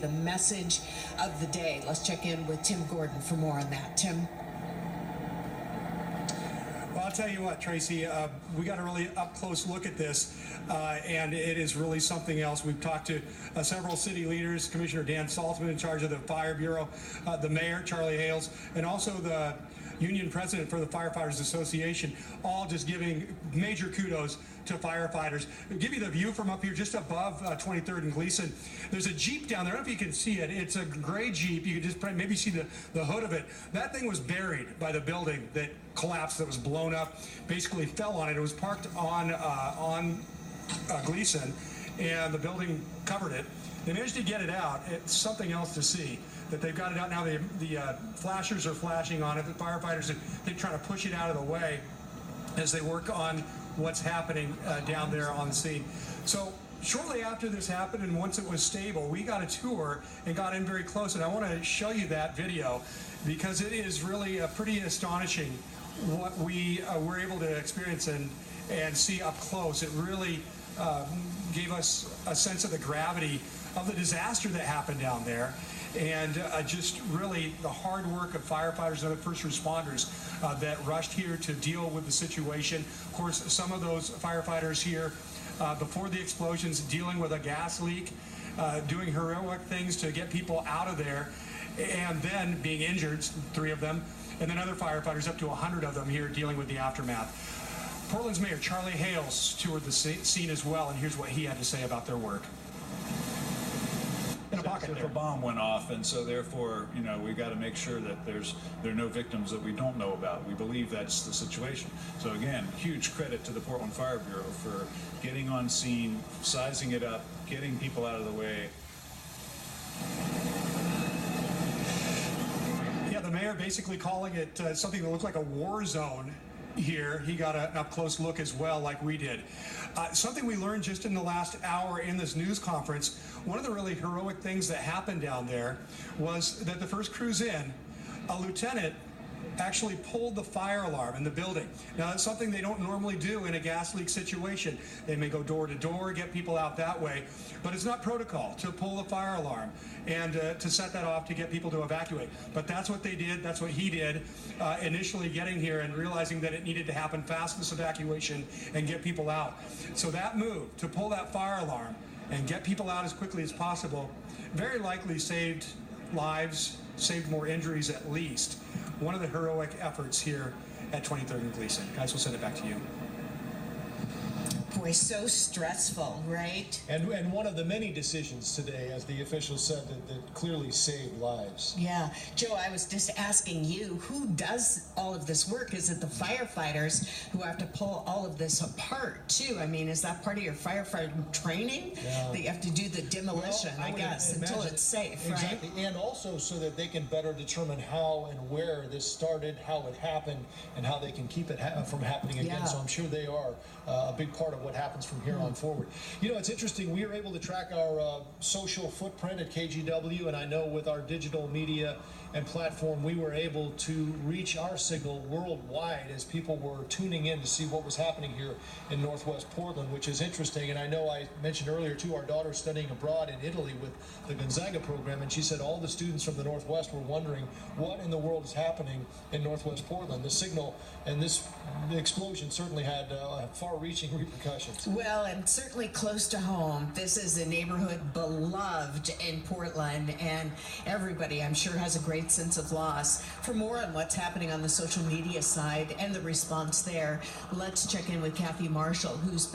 the message of the day. Let's check in with Tim Gordon for more on that. Tim? Well, I'll tell you what, Tracy, we got a really up-close look at this, and it is really something else. We've talked to several city leaders, Commissioner Dan Saltzman in charge of the Fire Bureau, the Mayor, Charlie Hales, and also the Union President for the Firefighters Association, all just giving major kudos to firefighters. I'll give you the view from up here just above 23rd and Gleason. There's a Jeep down there. I don't know if you can see it. It's a gray Jeep. You can just maybe see the hood of it. That thing was buried by the building that collapsed, that was blown up, basically fell on it. It was parked on Gleason, and the building covered it. They managed to get it out. It's something else to see that they've got it out now. The flashers are flashing on it. The firefighters they're trying to push it out of the way as they work on what's happening down there on the scene. So shortly after this happened, and once it was stable, we got a tour and got in very close. And I want to show you that video because it is really pretty astonishing what we were able to experience and see up close. It really gave us a sense of the gravity of the disaster that happened down there, and just really the hard work of firefighters and other first responders that rushed here to deal with the situation. Of course, some of those firefighters here before the explosions dealing with a gas leak, doing heroic things to get people out of there, and then being injured, 3 of them, and then other firefighters, up to 100 of them here dealing with the aftermath. Portland's Mayor Charlie Hales toured the scene as well, and here's what he had to say about their work. In a pocket if a bomb went off, and so therefore, you know, we got to make sure that there are no victims that we don't know about. We believe that's the situation. So again, huge credit to the Portland Fire Bureau for getting on scene, sizing it up, getting people out of the way. Yeah, the mayor basically calling it something that looked like a war zone here. He got an up-close look as well, like we did. Something we learned just in the last hour in this news conference, one of the really heroic things that happened down there was that the first crews in, a lieutenant actually pulled the fire alarm in the building. Now, that's something they don't normally do in a gas leak situation. They may go door to door, get people out that way, but it's not protocol to pull the fire alarm and to set that off to get people to evacuate. But that's what they did. That's what he did, initially getting here and realizing that it needed to happen fast, this evacuation, and get people out. So that move to pull that fire alarm and get people out as quickly as possible very likely saved lives, saved more injuries at least. One of the heroic efforts here at 23rd and Gleason. Guys, we'll send it back to you. Boy, so stressful, right? And one of the many decisions today, as the officials said, that clearly saved lives. Yeah. Joe, I was just asking you, who does all of this work? Is it the firefighters who have to pull all of this apart, too? I mean, is that part of your firefighting training? Yeah. That you have to do the demolition, well, I guess, until it's safe, exactly. Right? And also so that they can better determine how and where this started, how it happened, and how they can keep it from happening again. Yeah. So I'm sure they are a big part of what happens from here on forward. You know, it's interesting. We were able to track our social footprint at KGW, and I know with our digital media and platform, we were able to reach our signal worldwide as people were tuning in to see what was happening here in Northwest Portland, which is interesting. And I know I mentioned earlier, too, our daughter studying abroad in Italy with the Gonzaga program, and she said all the students from the Northwest were wondering what in the world is happening in Northwest Portland. The signal and the explosion certainly had far-reaching repercussions. Well, and certainly close to home. This is a neighborhood beloved in Portland, and everybody, I'm sure, has a great sense of loss. For more on what's happening on the social media side and the response there, let's check in with Kathy Marshall, who's